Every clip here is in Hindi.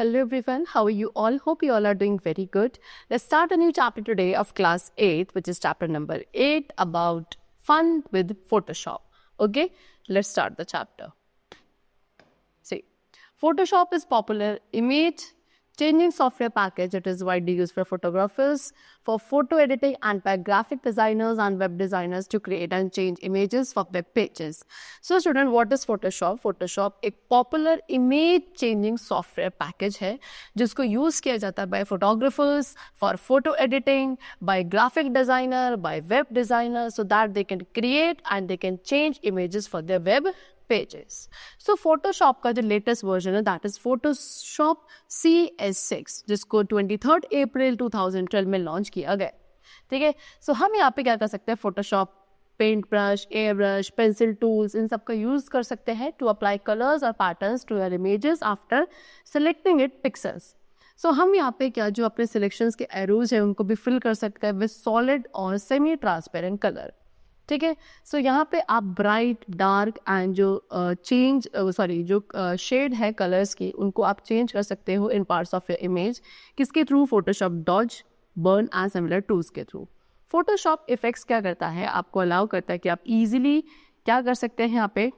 Hello everyone, how are you all? Hope you all are doing very good. Let's start a new chapter today of class 8, which is chapter number 8 about fun with Photoshop. Okay, let's start the chapter. See, Photoshop is popular image changing software package. It is widely used for photographers, for photo editing, and by graphic designers and web designers to create and change images for web pages. So student, what is Photoshop? Photoshop एक popular image changing software package है जिसको use किया जाता है by photographers for photo editing, by graphic designer, by web designer, so that they can create and they can change images for their web pages. So Photoshop का जो latest version है that is Photoshop CS6 जिसको 23rd April 2012 में launch किया गया. ठीक है, so हम यहाँ पे क्या कर सकते हैं? Photoshop paint brush, air brush, pencil tools इन सब का यूज कर सकते हैं टू अप्लाई कलर्स और patterns to your images after selecting it pixels. So हम यहाँ पे क्या जो अपने सिलेक्शंस के एरोज हैं उनको भी फिल कर सकते हैं विद सॉलिड और सेमी ट्रांसपेरेंट कलर. ठीक है, सो यहाँ पे आप ब्राइट, डार्क एंड जो शेड है कलर्स की उनको आप चेंज कर सकते हो in parts of your image. किसके through? Photoshop dodge, burn and similar tools के थ्रू. फोटोशॉप इफेक्ट्स क्या करता है? आपको अलाउ करता है कि आप इजीली क्या कर सकते हैं, यहाँ पे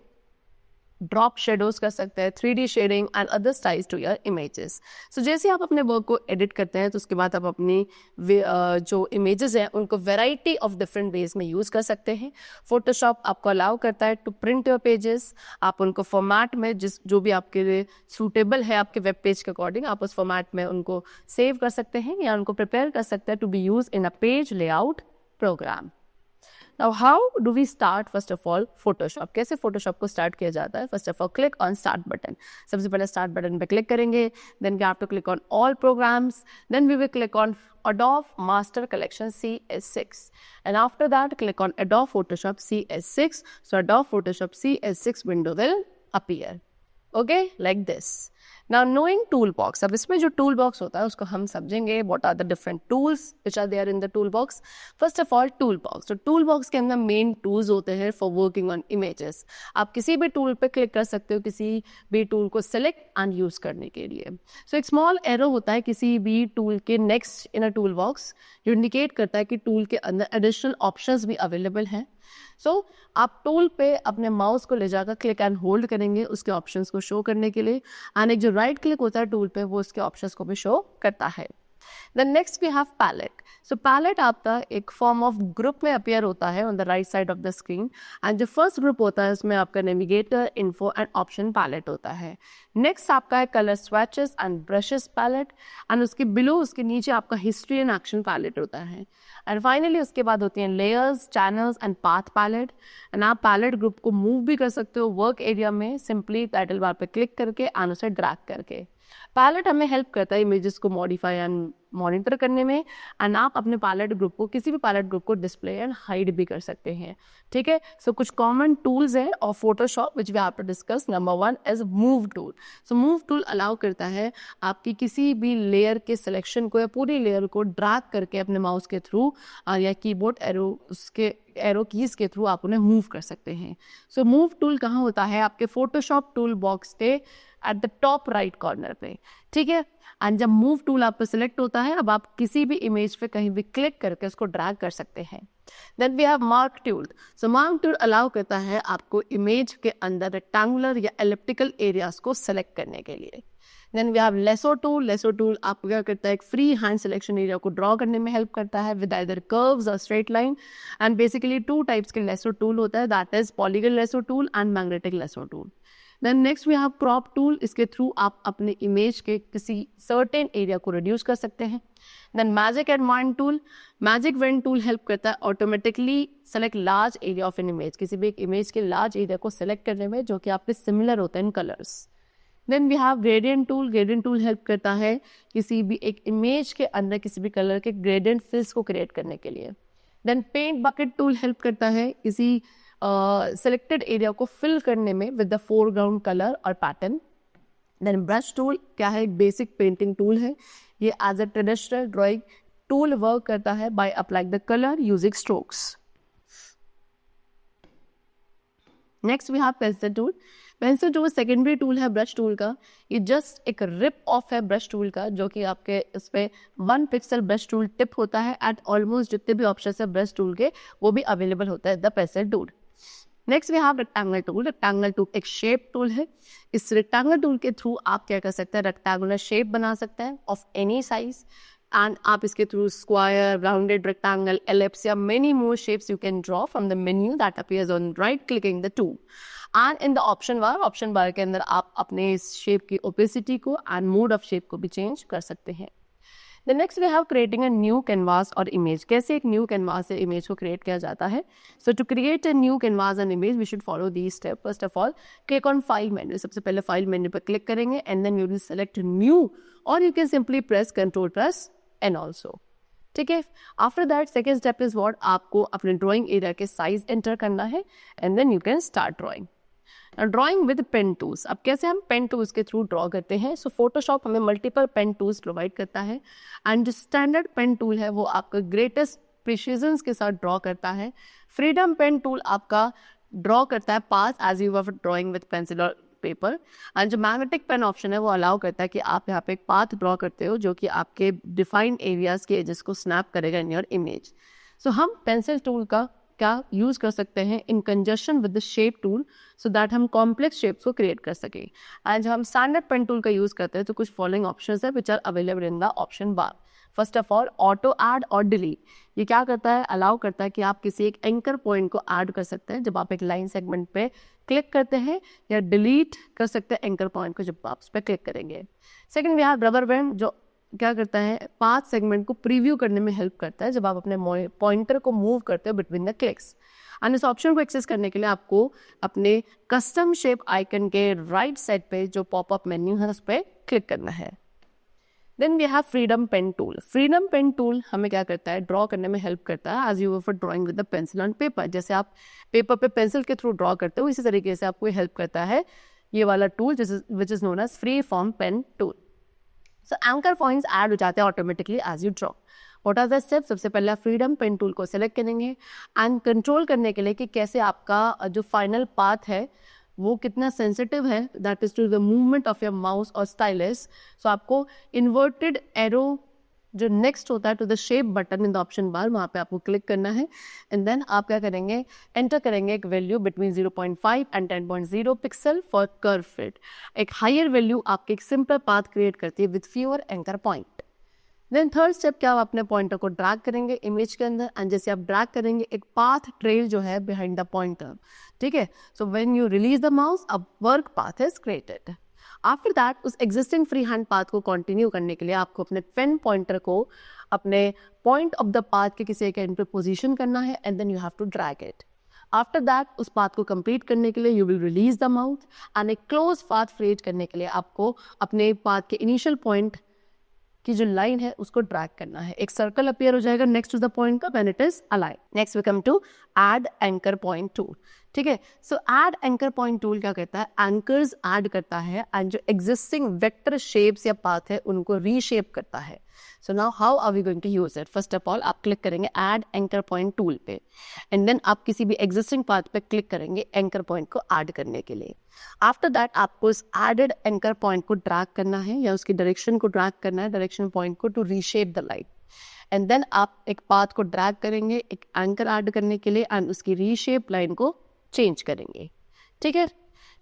ड्रॉप शेडोज कर सकते हैं, 3D shading and other styles to your images. So जैसे आप अपने वर्क को एडिट करते हैं तो उसके बाद आप अपनी जो इमेजेस हैं उनको वेराइटी ऑफ डिफरेंट वेज में यूज़ कर सकते हैं. फोटोशॉप आपको अलाउ करता है टू प्रिंट योर पेजेस. आप उनको फॉर्मेट में जो भी आपके लिए सूटेबल है आपके वेब पेज के अकॉर्डिंग आप उस फॉर्मेट में उनको सेव कर सकते हैं या उनको प्रिपेयर कर सकते हैं to be use in a page layout program. Now, how do we start? First of all, Photoshop. कैसे Photoshop को start किया जाता है? First of all, click on Start button. सबसे पहले Start button पे click करेंगे. Then we have to click on All Programs. Then we will click on Adobe Master Collection CS6. And after that, click on Adobe Photoshop CS6. So Adobe Photoshop CS6 window will appear. Okay, like this. Now knowing toolbox, अब इसमें जो toolbox होता है उसको हम समझेंगे. What are the different tools which are there in the toolbox? First of all, toolbox. तो toolbox के अंदर main tools होते हैं for working on images. आप किसी भी tool पे click कर सकते हो किसी भी tool को select and use करने के लिए. So एक small arrow होता है किसी भी tool के next in a toolbox जो indicate करता है कि tool के अंदर additional options भी available हैं. सो आप टूल पे अपने माउस को ले जाकर क्लिक एंड होल्ड करेंगे उसके ऑप्शंस को शो करने के लिए. एंड एक जो राइट क्लिक होता है टूल पे वो उसके ऑप्शंस को भी शो करता है. Then next we have palette. So palette आपका एक फॉर्म ऑफ ग्रुप में अपीयर होता है on the right side of the screen. And जो फर्स्ट ग्रुप होता है उसमें आपका navigator, info and option palette होता है. नेक्स्ट आपका है colour swatches and brushes palette. And उसके बिलो उसके नीचे आपका हिस्ट्री एंड एक्शन पैलेट होता है. एंड फाइनली उसके बाद होती हैं layers, channels and path palette. And आप पैलेट ग्रुप को मूव भी कर सकते हो वर्क एरिया में सिंपली टाइटल बार पे क्लिक करके एंड उसे ड्रैग करके. पैलेट हमें हेल्प करता है इमेजेस को मॉडिफाई एंड मॉनिटर करने में. एंड आप अपने पैलेट ग्रुप को किसी भी पैलेट ग्रुप को डिस्प्ले एंड हाइड भी कर सकते हैं. ठीक है, सो कुछ कॉमन टूल्स हैं of Photoshop which we have to discuss. Number 1 is move tool. So move tool allow करता है आपकी किसी भी लेयर के सिलेक्शन को या पूरी लेयर को ड्रैग करके अपने माउस के थ्रू या कीबोर्ड एरो कीज के थ्रू आप उन्हें मूव कर सकते हैं. सो मूव टूल कहाँ होता है? आपके फोटोशॉप टूल बॉक्स के at the top right corner पे. ठीक है, एंड जब मूव टूल आप पे सिलेक्ट होता है अब आप किसी भी इमेज पे कहीं भी क्लिक करके उसको ड्रैग कर सकते हैं. Then we have mark tool. So mark tool allow करता है आपको इमेज के अंदर रेक्टेंगुलर या एलिप्टिकल एरियाज को सेलेक्ट करने के लिए. Then we have lasso tool. Lasso tool आपको क्या करता है? एक फ्री हैंड सिलेक्शन एरिया को ड्रॉ करने में हेल्प करता है विद आइदर कर्व्स और straight line. And basically 2 types के लेसो टूल होता है, that is polygon lasso tool and magnetic lasso tool. Then next we have crop tool. इसके थ्रू आप अपने इमेज के किसी सर्टेन एरिया को रिड्यूस कर सकते हैं. Then magic and wand tool. Magic wand tool help करता है automatically select large area of an image, किसी भी एक इमेज के लार्ज एरिया को सेलेक्ट करने में जो कि आपके सिमिलर होते हैं इन colours. Then we have gradient tool. Gradient tool help करता है किसी भी एक इमेज के अंदर किसी भी कलर के ग्रेडियंट फिल्स को क्रिएट करने के लिए. Then paint bucket tool help करता है किसी सेलेक्टेड एरिया को फिल करने में विद द फोरग्राउंड कलर और पैटर्न. देन ब्रश टूल क्या है? एक बेसिक पेंटिंग टूल है. ये as a traditional drawing tool work करता है by applying the colour using strokes. Next we have pencil tool. Pencil tool secondary tool है ब्रश टूल का. ये जस्ट एक रिप ऑफ है ब्रश टूल का, जो कि आपके इस पे 1 पिक्सल ब्रश टूल टिप होता है. एट ऑलमोस्ट जितने भी ऑप्शन है ब्रश टूल के वो भी अवेलेबल होता है the pencil tool. Next we have rectangular tool. Rectangular tool एक शेप टूल है. इस रेक्टेंगुलर टूल के थ्रू आप क्या कर सकते हैं, रेक्टेंगुलर शेप बना सकते हैं ऑफ एनी साइज. एंड आप इसके through square, rounded rectangle, ellipse या many more shapes you can draw from the menu that appears on right clicking the tool. And in the option bar के अंदर आप अपने इस शेप की ओपेसिटी को एंड मोड ऑफ शेप को भी चेंज कर सकते हैं. The next we have creating a new canvas और इमेज. कैसे एक न्यू कैनवास या इमेज को क्रिएट किया जाता है. So to create a new canvas and image we should follow these step. First of all click on file menu. सबसे पहले फाइल मेन्यू पर क्लिक करेंगे and then you will select new और you can simply press control plus N also. ठीक है. After that second step is what, आपको अपने ड्राइंग एरिया के साइज एंटर करना है and then you can start drawing. Drawing with pen tools. अब कैसे हम पेन टूल्स के थ्रू ड्रॉ करते हैं. सो फोटोशॉप हमें मल्टीपल पेन टूल्स प्रोवाइड करता है एंड जो स्टैंडर्ड पेन टूल है वो आपका ग्रेटेस्ट प्रिसीजन के साथ ड्रॉ करता है. फ्रीडम पेन टूल आपका ड्रॉ करता है पास as you are drawing with pencil और पेपर. एंड जो मैग्नेटिक पेन ऑप्शन है वो अलाउ करता है कि आप यहाँ पे एक पाथ ड्रॉ करते हो जो कि आपके डिफाइंड एरियाज के एजेस को स्नैप करेगा इन योर इमेज. सो हम पेंसिल टूल का क्या यूज कर सकते हैं in conjunction with the shape tool so that हम कॉम्प्लेक्स शेप्स को क्रिएट कर सकें. एंड जब हम स्टैंडर्ड पेन टूल का यूज करते हैं तो कुछ फॉलोइंग ऑप्शंस है which are available in the option bar. First of all auto add और डिलीट. ये क्या करता है, अलाउ करता है कि आप किसी एक एंकर पॉइंट को ऐड कर सकते हैं जब आप एक लाइन सेगमेंट पे क्लिक करते हैं, या डिलीट कर सकते हैं एंकर पॉइंट को जब आप उस पर क्लिक करेंगे. Second we have rubber band, जो क्या करता है, पाथ सेगमेंट को प्रीव्यू करने में हेल्प करता है जब आप अपने पॉइंटर को मूव करते हो बिटवीन द क्लिक्स. एंड इस ऑप्शन को एक्सेस करने के लिए आपको अपने कस्टम शेप आइकन के राइट साइड पे जो पॉपअप मेन्यू है उस पर क्लिक करना है. Then we have freedom pen tool. Freedom pen tool हमें क्या करता है, ड्रॉ करने में हेल्प करता है as you for drawing with the pencil on paper. जैसे आप पेपर पे पेंसिल के थ्रू ड्रॉ करते हो इसी तरीके से आपको हेल्प करता है ये वाला tool which is known as free form pen tool. So anchor points add हो जाते हैं automatically as you draw. What are the steps. सबसे पहले आप फ्रीडम पेन टूल को सेलेक्ट करेंगे एंड कंट्रोल करने के लिए कि कैसे आपका जो फाइनल पाथ है वो कितना सेंसिटिव है, that is to the movement of your mouse और स्टाइलस. सो आपको इन्वर्टेड एरो जो नेक्स्ट होता है to the shape button in the option bar, वहाँ पे आपको क्लिक करना है एंड देन आप क्या करेंगे, एंटर करेंगे एक value between 0.5 and 10.0 pixel for curve fit. एक हायर वैल्यू आपके एक सिंपल पाथ क्रिएट करती है with fewer anchor point. Then third step क्या, आप अपने पॉइंटर को ड्रैग करेंगे इमेज के अंदर एंड जैसे आप ड्रैग करेंगे एक पाथ ट्रेल जो है बिहाइंड द पॉइंटर. ठीक है. So when you release the mouse a work path is created. After that उस एग्जिस्टिंग फ्री हैंड पाथ को कंटिन्यू करने के लिए आपको अपने पेन पॉइंटर को अपने पॉइंट ऑफ द पाथ के किसी एक एंड पे पोजीशन करना है and then you have to drag it. After that उस पाथ को कंप्लीट करने के लिए you will release the mouse and एक क्लोज पाथ क्रिएट करने के लिए आपको अपने पाथ के इनिशियल पॉइंट की जो लाइन है उसको ड्रैग करना है. एक सर्कल अपीयर हो जाएगा नेक्स्ट टू द पॉइंट का when it is align. Next we come to add anchor point tool. ठीक है. So add anchor point tool क्या करता है, एंकर्स ऐड करता है एंड जो एग्जिस्टिंग वेक्टर शेप्स या पाथ है उनको रीशेप करता है. So now how are we going to use it. First of all आप क्लिक करेंगे ऐड एंकर पॉइंट टूल पे एंड देन आप किसी भी एग्जिस्टिंग पाथ पे क्लिक करेंगे एंकर पॉइंट को ऐड करने के लिए. आफ्टर दैट आपको इस एडेड एंकर पॉइंट को ड्रैग करना है या उसकी डायरेक्शन को ड्रैग करना है, डायरेक्शन पॉइंट को, to reshape the line. And then आप एक पाथ को ड्रैग करेंगे एक एंकर ऐड करने के लिए एंड उसकी रीशेप लाइन को चेंज करेंगे. ठीक है.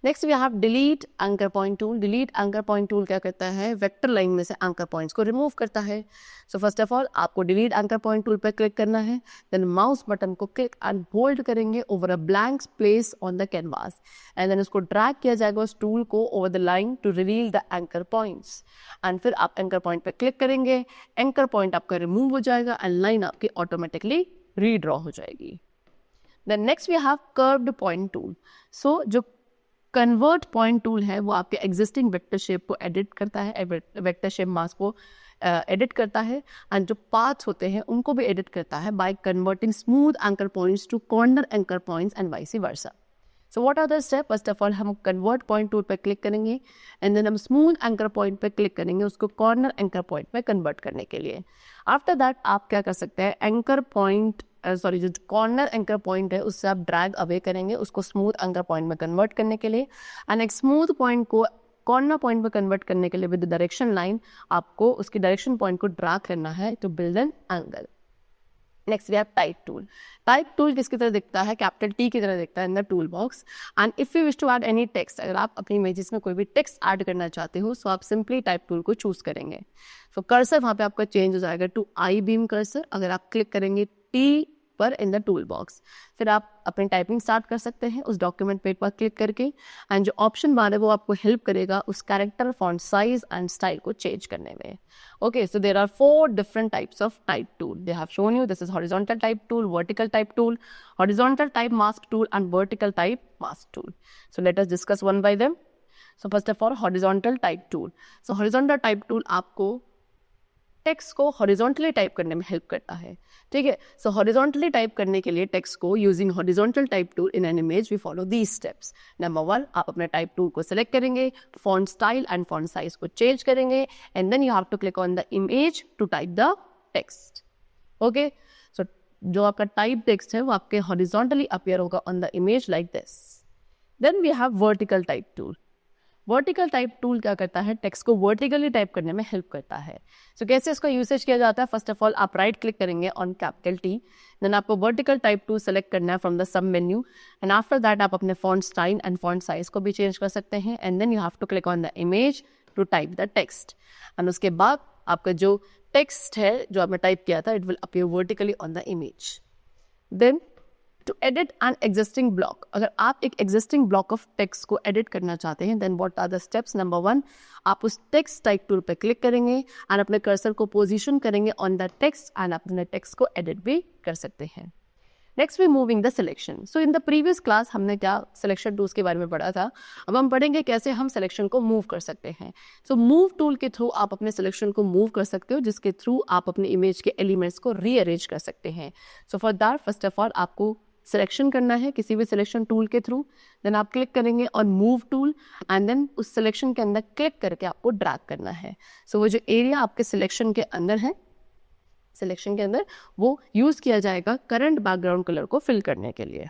Next we have delete anchor point tool. Delete anchor point tool क्या करता है, वेक्टर लाइन में से एंकर पॉइंट्स को रिमूव करता है. सो फर्स्ट ऑफ ऑल आपको डिलीट एंकर पॉइंट टूल पर क्लिक करना है, देन माउस बटन को क्लिक एंड होल्ड करेंगे over a blank space on the canvas and then उसको ड्रैग किया जाएगा उस टूल को over the line to reveal the anchor points. And फिर आप एंकर पॉइंट पर क्लिक करेंगे, एंकर पॉइंट आपका रिमूव हो जाएगा एंड लाइन आपकी ऑटोमेटिकली रीड्रॉ हो जाएगी. Then next we have curved point tool. So जो कन्वर्ट पॉइंट टूल है वो आपके एग्जिस्टिंग वेक्टर शेप को एडिट करता है, वेक्टर शेप मास्क को एडिट करता है एंड जो पाथ्स होते हैं उनको भी एडिट करता है by converting smooth anchor points to corner anchor points and vice versa. So what are the step. First of all हम कन्वर्ट पॉइंट टूल पर क्लिक करेंगे एंड देन हम स्मूथ एंकर पॉइंट पर क्लिक करेंगे उसको कॉर्नर एंकर पॉइंट में कन्वर्ट करने के लिए. आफ्टर दैट आप क्या कर सकते हैं, एंकर पॉइंट जो कॉर्नर एंकर पॉइंट है उससे आप ड्रैग अवे करेंगे उसको स्मूथ एंकर पॉइंट में कन्वर्ट करने के लिए, एंड एक स्मूथ पॉइंट को कॉर्नर पॉइंट में कन्वर्ट करने के लिए विद डायरेक्शन लाइन आपको उसकी डायरेक्शन पॉइंट को ड्रैग करना है to build an angle. Next we have type tool. Type tool किसकी तरह दिखता है, कैपिटल टी की तरह दिखता है in the tool box. And if you wish to add any text, अगर आप अपनी इमेजेस में कोई भी टेक्स्ट ऐड करना चाहते हो सो आप सिंपली टाइप टूल को चूज करेंगे। सो कर्सर वहाँ पे आपका चेंज हो जाएगा टू आई बीम कर्सर। अगर आप क्लिक करेंगे टी पर इन द टूल बॉक्स, फिर आप अपनी टाइपिंग स्टार्ट कर सकते हैं उस डॉक्यूमेंट पेज पर क्लिक करके, एंड जो ऑप्शन बार है वो आपको हेल्प करेगा उस character, font size and style को चेंज करने में। Okay, so there are 4 different types of type tool. They have shown you this is horizontal type tool, vertical type tool, horizontal type mask tool and vertical type mask tool. So let us discuss one by them. So first of all, horizontal type tool. So horizontal type tool आपको टेक्स्ट को हॉरिजॉन्टली टाइप करने में हेल्प करता है, ठीक है। सो हॉरिजॉन्टली टाइप करने के लिए टेक्स्ट को using horizontal type tool in an image we follow these steps. Number 1, आप अपने टाइप टूल को सिलेक्ट करेंगे, font style and font size को चेंज करेंगे, and then you have to click on the image to type the text. Okay, so जो आपका टाइप टेक्स्ट है वो आपके हॉरिजॉन्टली अपीयर होगा on the image like this. Then we have vertical type tool. Vertical type tool क्या करता है, टेक्स्ट को वर्टिकली टाइप करने में हेल्प करता है। सो कैसे इसका यूसेज किया जाता है, फर्स्ट ऑफ ऑल आप राइट क्लिक करेंगे ऑन कैपिटल टी, देन आपको वर्टिकल टाइप टूल सेलेक्ट करना है from the sub menu, and after that आप अपने font style and font size को भी चेंज कर सकते हैं, and then you have to click on the image to type the text, and उसके बाद आपका जो टेक्स्ट है जो आपने टाइप किया था it will appear vertically on the image. Then to edit an existing block, अगर आप एक एग्जिस्टिंग ब्लॉक ऑफ टेक्स्ट को एडिट करना चाहते हैं then what are the steps. Number 1, आप उस टेक्स्ट टाइप टूल पे क्लिक करेंगे एंड अपने कर्सर को पोजीशन करेंगे ऑन द टेक्स्ट एंड अपने टेक्स्ट को एडिट भी कर सकते हैं। Next we moving the selection. So in the previous class हमने क्या सिलेक्शन टूल्स के बारे में पढ़ा था, अब हम पढ़ेंगे कैसे हम सिलेक्शन को मूव कर सकते हैं। सो मूव टूल के थ्रू आप अपने सिलेक्शन को मूव कर सकते हो, जिसके थ्रू आप अपने इमेज के एलिमेंट्स को रीअरेंज कर सकते हैं। So for that first of all आपको सिलेक्शन करना है किसी भी सिलेक्शन टूल के थ्रू, देन आप क्लिक करेंगे on move tool and then उस सिलेक्शन के अंदर क्लिक करके आपको ड्रैग करना है। सो वो जो एरिया आपके सिलेक्शन के अंदर है, सिलेक्शन के अंदर वो यूज किया जाएगा करंट बैकग्राउंड कलर को फिल करने के लिए।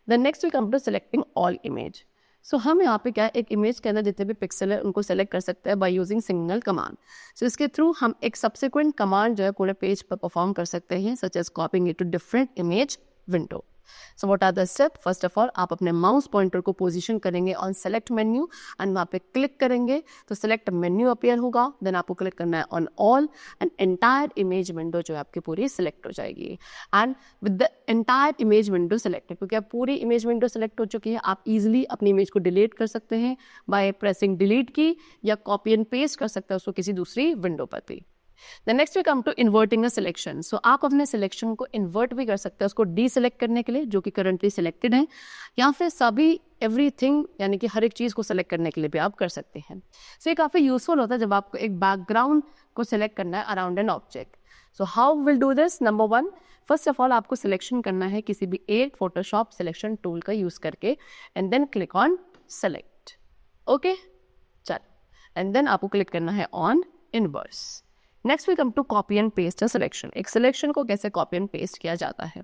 Then next we come to selecting all image. So हम यहाँ पे क्या एक इमेज के अंदर जितने भी पिक्सल है उनको सेलेक्ट कर सकते हैं बाय यूजिंग सिंगल कमांड। सो इसके थ्रू हम एक सब्सिक्वेंट कमांड जो है पूरे पेज पर परफॉर्म कर सकते हैं, such as copying it to different image window. So what are the step, first of all आप अपने माउस पॉइंटर को पोजीशन करेंगे ऑन सेलेक्ट मेन्यू एंड वहाँ पे क्लिक करेंगे तो सेलेक्ट मेन्यू अपीयर होगा, देन आपको क्लिक करना है on all and entire image window जो है आपकी पूरी सिलेक्ट हो जाएगी। And with the entire image window selected, क्योंकि आप पूरी इमेज विंडो सेलेक्ट हो चुकी है, आप इजिली अपनी इमेज को डिलीट कर सकते हैं बाय प्रेसिंग डिलीट की, या कॉपी एंड पेस्ट कर सकते हैं उसको किसी दूसरी विंडो पर भी। Then next we come to inverting a selection. So आप अपने सिलेक्शन को इन्वर्ट भी कर सकते हैं उसको डीसेलेक्ट करने के लिए जो कि करंटली सिलेक्टेड है, या फिर सभी एवरीथिंग यानी कि हर एक चीज़ को सिलेक्ट करने के लिए भी आप कर सकते हैं। सो ये काफ़ी यूजफुल होता है जब आपको एक बैकग्राउंड को सिलेक्ट करना है around an object. So how will do this, number 1, first of all आपको सिलेक्शन करना है किसी भी एक फोटोशॉप सिलेक्शन टूल का यूज़ करके, and then click on select. Okay, चल, एंड देन आपको क्लिक करना है on inverse. Next we come to copy and paste a selection. एक सिलेक्शन को कैसे कॉपी एंड पेस्ट किया जाता है।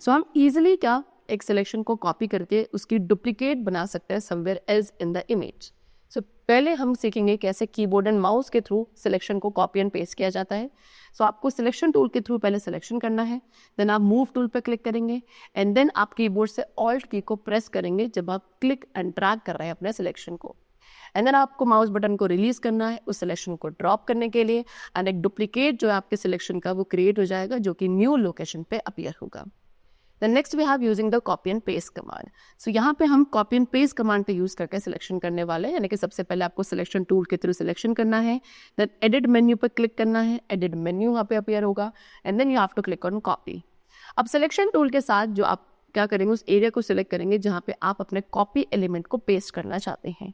सो हम इजीली क्या एक सिलेक्शन को कॉपी करके उसकी डुप्लीकेट बना सकते हैं somewhere else in the image. So पहले हम सीखेंगे कैसे कीबोर्ड एंड माउस के थ्रू सिलेक्शन को कॉपी एंड पेस्ट किया जाता है। सो आपको सिलेक्शन टूल के थ्रू पहले सिलेक्शन करना है, देन आप मूव टूल पर क्लिक करेंगे, एंड देन आप कीबोर्ड से ऑल्ट की को प्रेस करेंगे जब आप क्लिक एंड ड्रैग कर रहे हैं अपने सिलेक्शन को, एंड देन आपको माउस बटन को रिलीज करना है उस सिलेक्शन को ड्रॉप करने के लिए, एंड एक डुप्लीकेट जो है आपके सिलेक्शन का वो क्रिएट हो जाएगा जो कि न्यू लोकेशन पे अपीयर होगा। Then next we have using the copy and paste command. So यहाँ पे हम कॉपी एंड पेस्ट कमांड पे यूज करके सिलेक्शन करने वाले हैं, यानी कि सबसे पहले आपको सिलेक्शन टूल के थ्रू सिलेक्शन करना है, देन एडिट मेन्यू पर क्लिक करना है, एडिट मेन्यू वहाँ पे अपीयर होगा, and then you have to click on copy. अब सिलेक्शन टूल के साथ जो आप क्या करेंगे उस एरिया को सिलेक्ट करेंगे जहाँ पे आप अपने कॉपी एलिमेंट को पेस्ट करना चाहते हैं,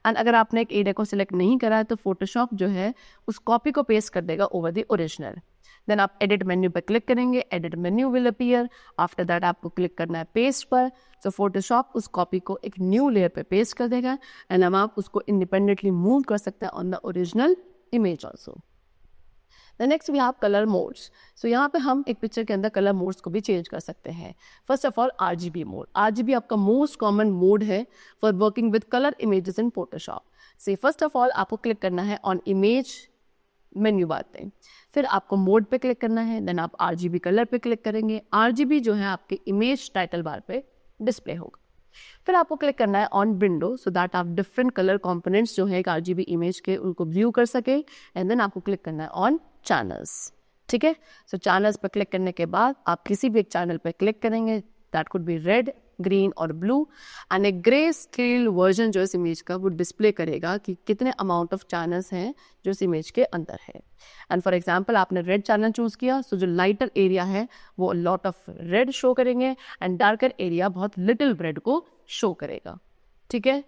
एंड अगर आपने एक एरिया को सिलेक्ट नहीं करा है तो फोटोशॉप जो है उस कॉपी को पेस्ट कर देगा ओवर द ओरिजिनल। देन आप एडिट मेन्यू पर क्लिक करेंगे, edit menu will appear, after that आपको क्लिक करना है पेस्ट पर। सो फोटोशॉप उस कॉपी को एक न्यू लेयर पे पेस्ट कर देगा, एंड अब आप उसको इंडिपेंडेंटली मूव कर सकते हैं on the original image also. The next we have colour modes. So यहाँ पे हम एक पिक्चर के अंदर कलर मोड्स को भी चेंज कर सकते हैं. First of all RGB mode. RGB आपका मोस्ट कॉमन मोड है for working with colour images in Photoshop. See first of all आपको क्लिक करना है ऑन इमेज मेन्यू बार पे, फिर आपको मोड पे क्लिक करना है, देन आप RGB कलर पे क्लिक करेंगे. RGB जो है आपके इमेज टाइटल बार पे डिस्प्ले होगा. फिर आपको क्लिक करना है ऑन विंडो सो दैट आप डिफरेंट कलर कंपोनेंट्स जो है एक RGB इमेज के उनको व्यू कर सके. एंड देन आपको क्लिक करना है ऑन चैनल्स. ठीक है, सो चैनल्स पर क्लिक करने के बाद आप किसी भी एक चैनल पर क्लिक करेंगे. That could be red, green और ब्लू, एंड एक ग्रे स्केल वर्जन जो इस इमेज का वो डिस्प्ले करेगा कि कितने अमाउंट ऑफ चैनल्स हैं जो इस इमेज के अंदर है. एंड फॉर एग्जांपल आपने रेड चैनल चूज किया, सो जो लाइटर एरिया है वो लॉट ऑफ रेड शो करेंगे एंड डार्कर एरिया बहुत लिटिल रेड को शो करेगा. ठीक है,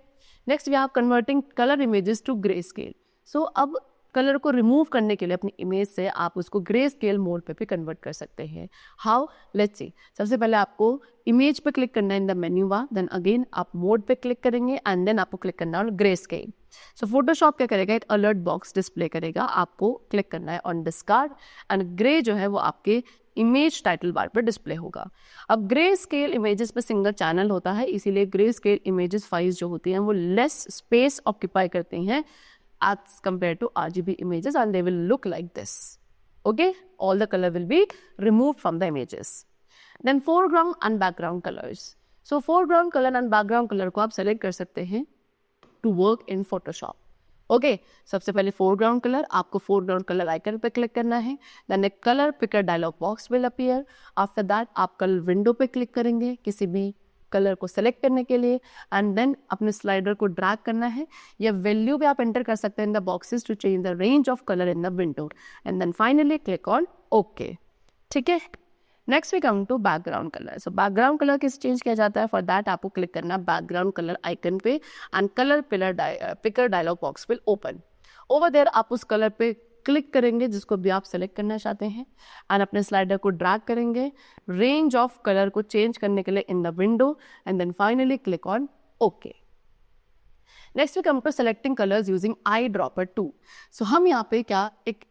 next we are converting colour images to grey scale. So अब कलर को रिमूव करने के लिए अपनी इमेज से आप उसको ग्रे स्केल मोड पे भी कन्वर्ट कर सकते हैं. How, let's see. सबसे पहले आपको इमेज पे क्लिक करना है in the menu bar, then again आप मोड पे क्लिक करेंगे एंड देन आपको क्लिक करना है ग्रे स्केल. सो फोटोशॉप क्या करेगा, एक अलर्ट बॉक्स डिस्प्ले करेगा. आपको क्लिक करना है ऑन डिस्कार्ड एंड ग्रे जो है वो आपके इमेज टाइटल बार पर डिस्प्ले होगा. अब ग्रे स्केल इमेजेस में सिंगल चैनल होता है, इसीलिए ग्रे स्केल इमेजेस फाइल्स जो होती हैं वो लेस स्पेस ऑक्यूपाई करती हैं as compared to RGB images, and they will look like this. Okay, all the color will be removed from the images. Then foreground and background colors. So foreground color and background color को आप select कर सकते हैं to work in Photoshop. Okay, सबसे पहले foreground color, आपको foreground color icon पे click करना है. Then a color picker dialog box will appear. After that आप color window पे click करेंगे किसी भी कलर को सेलेक्ट करने के लिए, एंड देन अपने स्लाइडर को ड्रैग करना है या वैल्यू भी आप एंटर कर सकते हैं in the boxes to change the range of colour in the window, and then finally click on okay. ठीक है, next we come to background colour. So background colour किस चेंज किया जाता है, फॉर दैट आपको क्लिक करना बैकग्राउंड कलर आइकन पे and colour picker dialog box will open. Over there आप उस कलर पे क्लिक करेंगे जिसको भी आप सेलेक्ट करना चाहते हैं एंड अपने स्लाइडर को ड्रैग करेंगे रेंज ऑफ कलर को चेंज करने के लिए in the window, and then finally click on okay. Next we come to selecting colours using eyedropper tool. So हम यहाँ पे क्या एक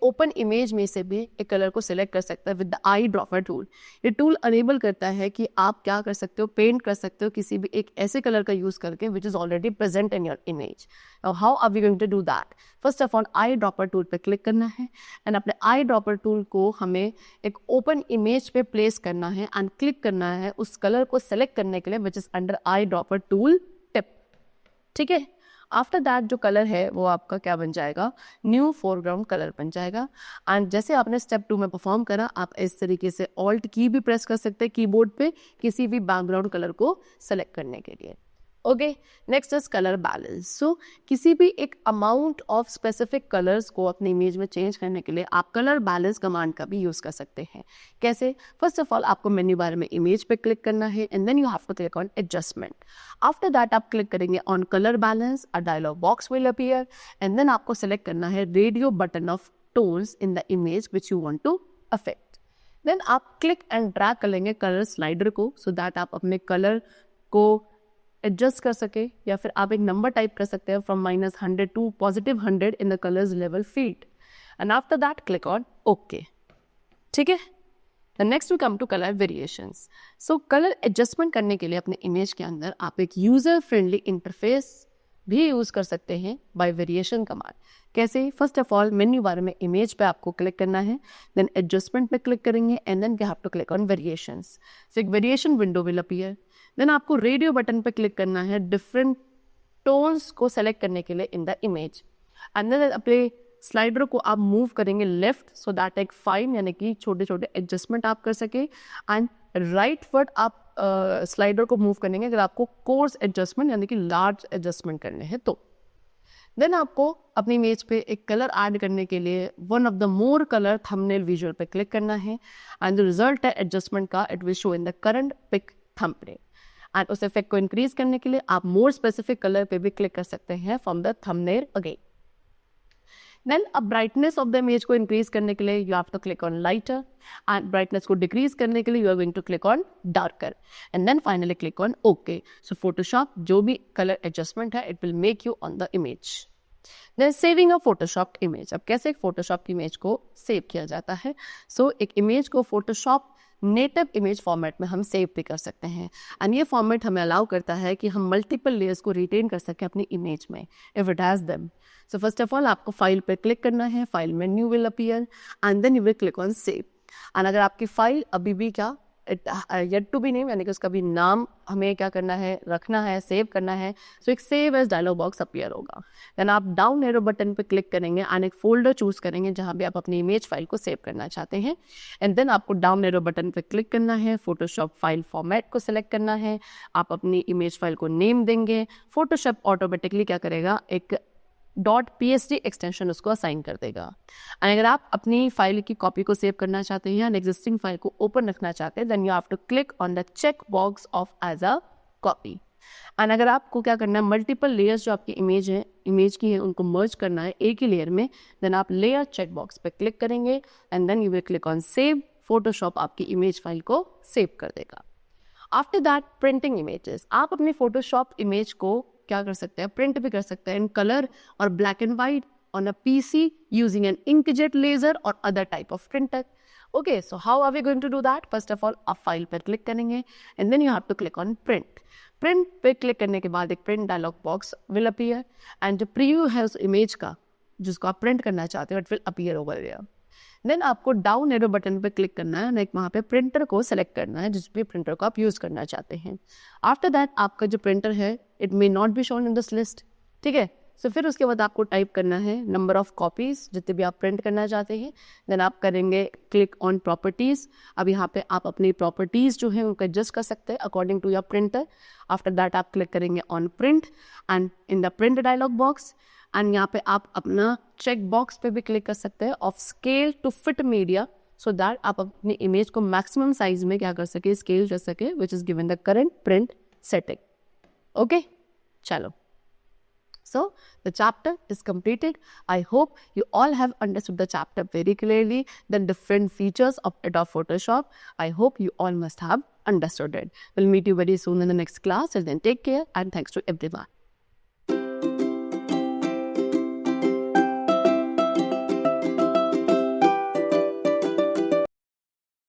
ओपन इमेज में से भी एक कलर को सिलेक्ट कर सकते हैं with the eye dropper tool. ये टूल अनेबल करता है कि आप क्या कर सकते हो, पेंट कर सकते हो किसी भी एक ऐसे कलर का यूज करके which is already present in your image. How are we going to do that, first of all eyedropper tool पे क्लिक करना है एंड अपने आई ड्रॉपर टूल को हमें एक ओपन इमेज पे प्लेस करना है एंड क्लिक करना है उस कलर को सेलेक्ट करने के लिए which is under eye dropper tool tip. ठीक है, आफ्टर दैट जो कलर है वो आपका क्या बन जाएगा, न्यू फोरग्राउंड कलर बन जाएगा. एंड जैसे आपने स्टेप 2 में परफॉर्म करा, आप इस तरीके से ऑल्ट की भी प्रेस कर सकते हैं कीबोर्ड पे किसी भी बैकग्राउंड कलर को सेलेक्ट करने के लिए. Okay, next is colour balance. So किसी भी एक अमाउंट ऑफ स्पेसिफिक कलर्स को अपनी इमेज में चेंज करने के लिए आप कलर बैलेंस कमांड का भी यूज कर सकते हैं. कैसे, फर्स्ट ऑफ ऑल आपको मेन्यू बार में इमेज पे क्लिक करना है and then you have to click on adjustment. After that आप क्लिक करेंगे on colour balance, a dialog box will appear and then आपको सेलेक्ट करना है radio button of tones in the image which you want to affect. Then आप क्लिक एंड ड्रैग करेंगे कलर स्लाइडर को सो दैट आप अपने कलर को एडजस्ट कर सके, या फिर आप एक नंबर टाइप कर सकते हैं from -100 to +100 in the colours level field, and after that click on okay. ठीक है, the next we come to colour variations. So colour adjustment करने के लिए अपने इमेज के अंदर आप एक यूजर फ्रेंडली इंटरफेस भी यूज कर सकते हैं बाय वेरिएशन कमांड. कैसे, first of all menu bar में इमेज पे आपको क्लिक करना है, देन एडजस्टमेंट पे क्लिक करेंगे and then you have to click on variations. So एक variation window will appear. Then आपको रेडियो बटन पे क्लिक करना है डिफरेंट टोन्स को सेलेक्ट करने के लिए in the image, and then अपने स्लाइडर को आप मूव करेंगे लेफ्ट सो दैट एक फाइन यानी कि छोटे छोटे एडजस्टमेंट आप कर सके, एंड राइट वर्ड आप स्लाइडर को मूव करेंगे अगर आपको कोर्स एडजस्टमेंट यानी कि लार्ज एडजस्टमेंट करने हैं तो. देन आपको अपनी इमेज पे एक कलर ऐड करने के लिए one of the more colour thumbnail visual पे क्लिक करना है एंड द रिजल्ट है एडजस्टमेंट का, it will show in the current pick thumbnail. And उस इफेक्ट को इंक्रीज करने के लिए आप मोर स्पेसिफिक कलर पे भी क्लिक कर सकते हैं from the thumbnail again. Then अब ब्राइटनेस ऑफ द इमेज को इंक्रीज करने के लिए you have to click on lighter, and brightness को डिक्रीज करने के लिए you are going to click on darker, and then finally click on okay. So Photoshop जो भी कलर एडजस्टमेंट है it will make you on the image. Then saving a Photoshop image. अब कैसे एक फोटोशॉप की इमेज को सेव किया जाता है? सो एक इमेज को फोटोशॉप नेटिव इमेज फॉर्मेट में हम सेव भी कर सकते हैं एंड ये फॉर्मेट हमें अलाउ करता है कि हम मल्टीपल लेयर्स को रिटेन कर सकें अपनी इमेज में if it has them. So first of all आपको फाइल पर क्लिक करना है, file menu will appear and then you will click on save. And अगर आपकी फाइल अभी भी क्या येट टू बी नेम यानी कि उसका भी नाम हमें क्या करना है, रखना है, सेव करना है, सो एक save as dialog box appear होगा। देन आप डाउन एरो बटन पे क्लिक करेंगे एंड एक फोल्डर चूज करेंगे जहां भी आप अपनी इमेज फाइल को सेव करना चाहते हैं एंड देन आपको डाउन एरो बटन पे क्लिक करना है, फोटोशॉप फाइल फॉर्मेट को सिलेक्ट करना है, आप अपनी इमेज फाइल को नेम देंगे, फोटोशॉप ऑटोमेटिकली क्या करेगा, एक .psd एक्सटेंशन उसको असाइन कर देगा। एंड अगर आप अपनी फाइल की कॉपी को सेव करना चाहते हैं एंड एग्जिस्टिंग फाइल को ओपन रखना चाहते हैं then you have to click on the check box of as a copy. And अगर आपको क्या करना है, मल्टीपल लेयर्स जो आपकी इमेज की है उनको मर्ज करना है एक ही लेयर में, देन आप लेयर चेक बॉक्स पे क्लिक करेंगे and then you will click on save. Photoshop आपकी इमेज फाइल को सेव कर देगा। आफ्टर दैट प्रिंटिंग इमेजेस, आप अपनी फोटोशॉप इमेज को क्या कर सकते हैं, प्रिंट भी कर सकते हैं इन कलर और black and white on a PC using an inkjet laser और other type of printer. Okay, so how are we going to do that? First of all आप फाइल पर क्लिक करेंगे and then you have to click on print. Print पे क्लिक करने के बाद एक print dialog box will appear and जो प्रीव्यू है उस इमेज का जिसको आप प्रिंट करना चाहते हो it will appear over there. Then आपको डाउन एरो बटन पे क्लिक करना है, लाइक वहाँ पे प्रिंटर को सेलेक्ट करना है जिस भी प्रिंटर को आप यूज़ करना चाहते हैं। आफ्टर दैट आपका जो प्रिंटर है it may not be shown in this list, ठीक है। सो फिर उसके बाद आपको टाइप करना है नंबर ऑफ कॉपीज जितने भी आप प्रिंट करना चाहते हैं। देन आप करेंगे क्लिक ऑन प्रॉपर्टीज़। अब यहाँ पे आप अपनी प्रॉपर्टीज़ जो है उनको एडजस्ट कर सकते हैं according to your printer. After that आप क्लिक करेंगे on print and in the print dialog box and यहाँ पे आप अपना चेक बॉक्स पे भी क्लिक कर सकते हैं of scale to fit media so that आप अपनी इमेज को मैक्सिमम साइज में क्या कर सके, स्केल कर सके which is given the current print setting. Okay, चलो। So the chapter is completed. I hope you all have understood the chapter very clearly, the different features of Adobe Photoshop. I hope you all must have understood it. We'll meet you very soon in the next class. Till then, take care and thanks to everyone.